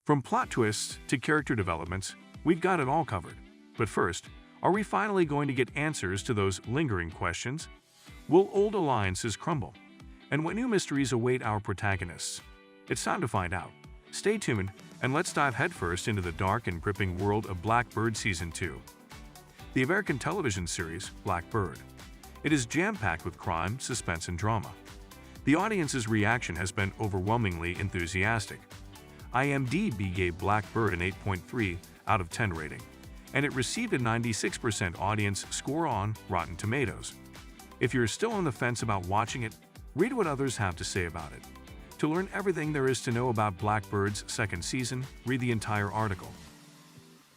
From plot twists to character developments, we've got it all covered. But first, are we finally going to get answers to those lingering questions? Will old alliances crumble? And what new mysteries await our protagonists? It's time to find out. Stay tuned, and let's dive headfirst into the dark and gripping world of Blackbird Season 2. The American television series, Blackbird. It is jam-packed with crime, suspense, and drama. The audience's reaction has been overwhelmingly enthusiastic. IMDb gave Blackbird an 8.3 out of 10 rating, and it received a 96% audience score on Rotten Tomatoes. If you're still on the fence about watching it, read what others have to say about it. To learn everything there is to know about Blackbird's second season, read the entire article.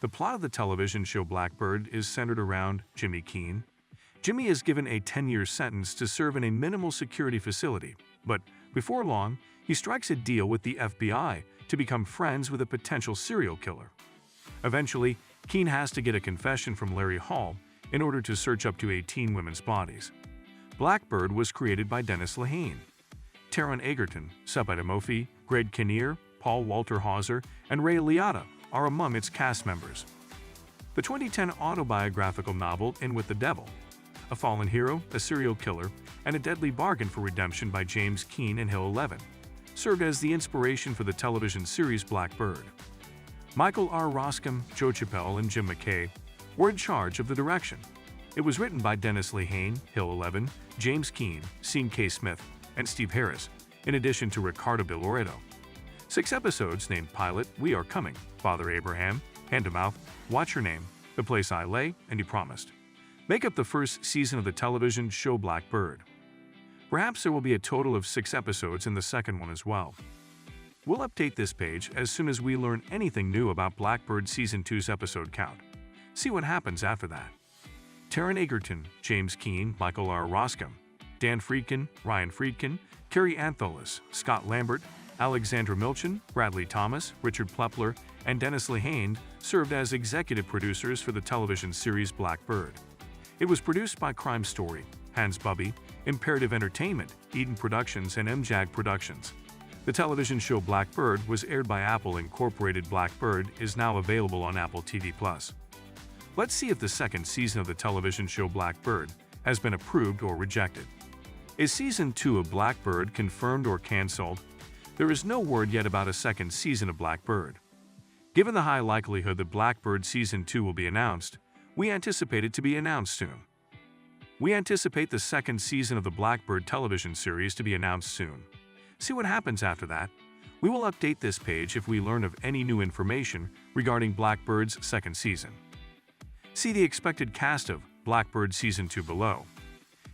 The plot of the television show Blackbird is centered around Jimmy Keene. Jimmy is given a 10-year sentence to serve in a minimal security facility, but before long, he strikes a deal with the FBI to become friends with a potential serial killer. Eventually, Keene has to get a confession from Larry Hall in order to search up to 18 women's bodies. Blackbird was created by Dennis Lehane. Taron Egerton, Sepideh Mophie, Greg Kinnear, Paul Walter Hauser, and Ray Liotta are among its cast members. The 2010 autobiographical novel In with the Devil, a fallen hero, a serial killer, and a deadly bargain for redemption by James Keene and Hill 11, served as the inspiration for the television series Blackbird. Michael R. Roskam, Joe Chappelle, and Jim McKay were in charge of the direction. It was written by Dennis Lehane, Hill 11, James Keene, Sean K. Smith, and Steve Harris, in addition to Ricardo de Loreto. 6 episodes named Pilot, We Are Coming, Father Abraham, Hand to Mouth, Watch Your Name, The Place I Lay, and He Promised make up the first season of the television show Blackbird. Perhaps there will be a total of 6 episodes in the second one as well. We'll update this page as soon as we learn anything new about Blackbird Season 2's episode count. See what happens after that. Taron Egerton, James Keene, Michael R. Roskam, Dan Friedkin, Ryan Friedkin, Carrie Antholis, Scott Lambert, Alexandra Milchin, Bradley Thomas, Richard Plepler, and Dennis Lehane served as executive producers for the television series Blackbird. It was produced by Crime Story, Hans Bubby, Imperative Entertainment, Eden Productions, and MJAG Productions. The television show Blackbird was aired by Apple Incorporated. Blackbird is now available on Apple TV+. Let's see if the second season of the television show Blackbird has been approved or rejected. Is Season 2 of Blackbird confirmed or cancelled? There is no word yet about a second season of Blackbird. Given the high likelihood that Blackbird Season 2 will be announced, we anticipate it to be announced soon. We anticipate the second season of the Blackbird television series to be announced soon. See what happens after that. We will update this page if we learn of any new information regarding Blackbird's second season. See the expected cast of Blackbird Season 2 below.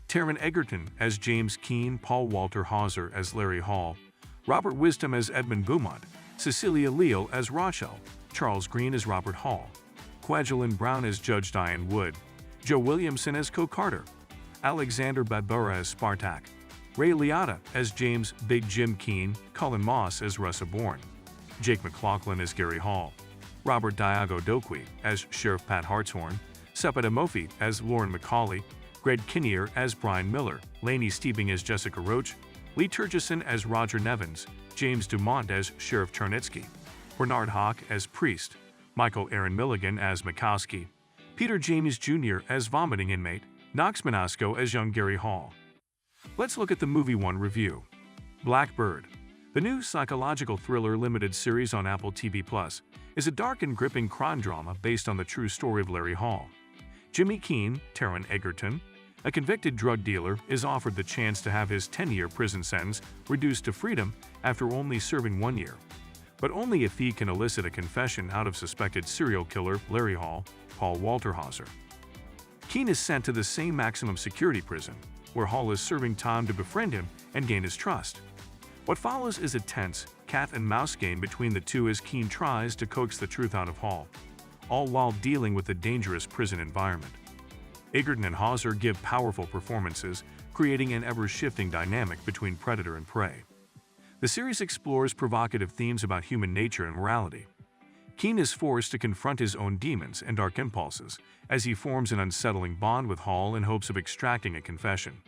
Taron Egerton as James Keene, Paul Walter Hauser as Larry Hall, Robert Wisdom as Edmund Beaumont, Cecilia Leal as Rochelle, Charles Green as Robert Hall, Kwajalein Brown as Judge Diane Wood, Joe Williamson as Co Carter, Alexander Badbura as Spartak, Ray Liotta as James Big Jim Keene, Cullen Moss as Russa Bourne, Jake McLaughlin as Gary Hall, Robert Diogo Dokwe as Sheriff Pat Hartshorn, Sepideh Mophie as Lauren McCauley, Greg Kinnear as Brian Miller, Lainey Steebing as Jessica Roach, Lee Turgeson as Roger Nevins, James Dumont as Sheriff Charnitsky, Bernard Hawk as Priest, Michael Aaron Milligan as Mikowski, Peter James Jr. as Vomiting Inmate, Knox Manasco as Young Gary Hall. Let's look at the Movie One review. Blackbird, the new psychological thriller limited series on Apple TV+, is a dark and gripping crime drama based on the true story of Larry Hall. Jimmy Keene, Taron Egerton, a convicted drug dealer, is offered the chance to have his 10-year prison sentence reduced to freedom after only serving 1 year. But only if he can elicit a confession out of suspected serial killer Larry Hall, Paul Walter Hauser. Keene is sent to the same maximum security prison, where Hall is serving time to befriend him and gain his trust. What follows is a tense cat-and-mouse game between the two as Keene tries to coax the truth out of Hall, all while dealing with the dangerous prison environment. Egerton and Hauser give powerful performances, creating an ever-shifting dynamic between predator and prey. The series explores provocative themes about human nature and morality. Keene is forced to confront his own demons and dark impulses as he forms an unsettling bond with Hall in hopes of extracting a confession.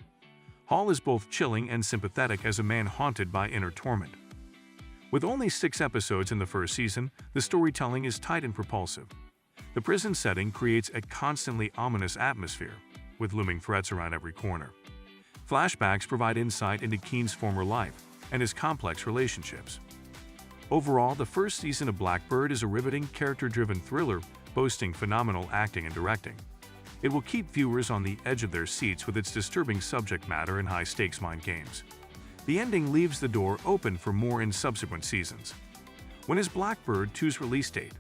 Hall is both chilling and sympathetic as a man haunted by inner torment. With only 6 episodes in the first season, the storytelling is tight and propulsive. The prison setting creates a constantly ominous atmosphere, with looming threats around every corner. Flashbacks provide insight into Keen's former life and his complex relationships. Overall, the first season of Blackbird is a riveting, character-driven thriller boasting phenomenal acting and directing. It will keep viewers on the edge of their seats with its disturbing subject matter and high-stakes mind games. The ending leaves the door open for more in subsequent seasons. When is Blackbird 2's release date?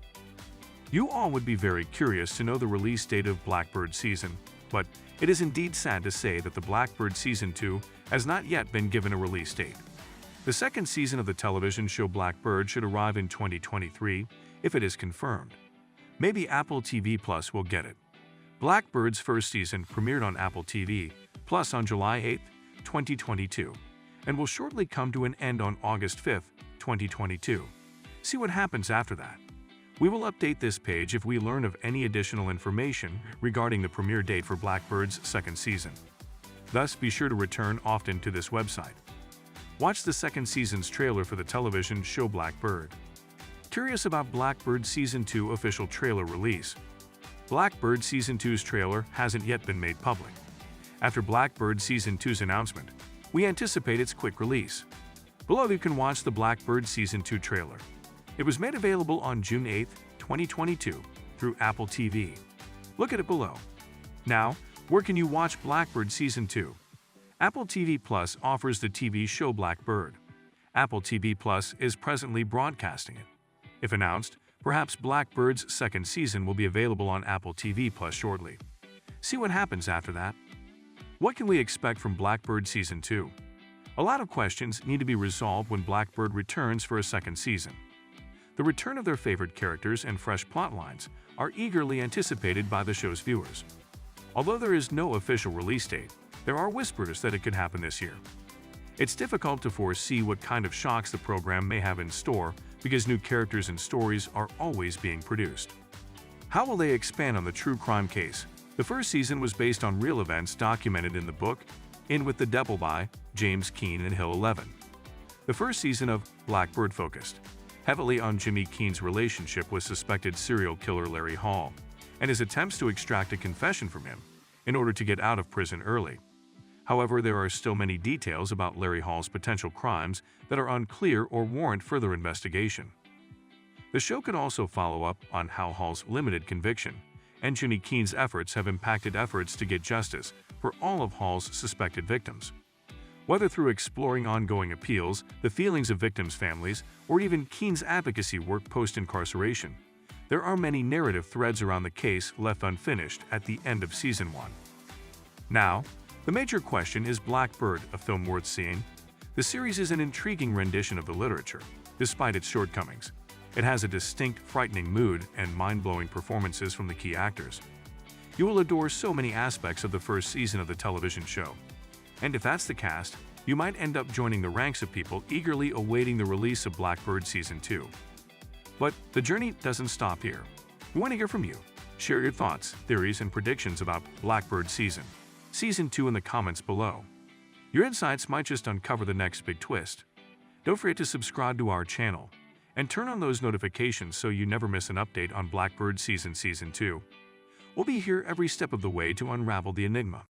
You all would be very curious to know the release date of Blackbird Season, but it is indeed sad to say that the Blackbird Season 2 has not yet been given a release date. The second season of the television show Blackbird should arrive in 2023 if it is confirmed. Maybe Apple TV Plus will get it. Blackbird's first season premiered on Apple TV Plus on July 8, 2022, and will shortly come to an end on August 5, 2022. See what happens after that. We will update this page if we learn of any additional information regarding the premiere date for Blackbird's second season. Thus, be sure to return often to this website. Watch the second season's trailer for the television show Blackbird. Curious about Blackbird Season 2 official trailer release? Blackbird Season 2's trailer hasn't yet been made public. After Blackbird Season 2's announcement, we anticipate its quick release. Below you can watch the Blackbird Season 2 trailer. It was made available on June 8, 2022 through Apple TV. Look at it below. Now, where can you watch Blackbird Season 2? Apple TV Plus offers the TV show Blackbird. Apple TV Plus is presently broadcasting it. If announced, perhaps Blackbird's second season will be available on Apple TV Plus shortly. See what happens after that. What can we expect from Blackbird Season 2? A lot of questions need to be resolved when Blackbird returns for a second season. The return of their favorite characters and fresh plotlines are eagerly anticipated by the show's viewers. Although there is no official release date, there are whispers that it could happen this year. It's difficult to foresee what kind of shocks the program may have in store because new characters and stories are always being produced. How will they expand on the true crime case? The first season was based on real events documented in the book In with the Devil by James Keen and Hill 11. The first season of Blackbird focused heavily on Jimmy Keen's relationship with suspected serial killer Larry Hall and his attempts to extract a confession from him in order to get out of prison early. However, there are still many details about Larry Hall's potential crimes that are unclear or warrant further investigation. The show could also follow up on how Hall's limited conviction and Jimmy Keen's efforts have impacted efforts to get justice for all of Hall's suspected victims. Whether through exploring ongoing appeals, the feelings of victims' families, or even Keen's advocacy work post-incarceration, there are many narrative threads around the case left unfinished at the end of Season 1. Now, the major question is Blackbird a film worth seeing? The series is an intriguing rendition of the literature, despite its shortcomings. It has a distinct, frightening mood and mind-blowing performances from the key actors. You will adore so many aspects of the first season of the television show. And if that's the cast, you might end up joining the ranks of people eagerly awaiting the release of Blackbird Season 2. But the journey doesn't stop here. We want to hear from you. Share your thoughts, theories, and predictions about Blackbird Season 2 in the comments below. Your insights might just uncover the next big twist. Don't forget to subscribe to our channel and turn on those notifications so you never miss an update on Blackbird Season 2. We'll be here every step of the way to unravel the enigma.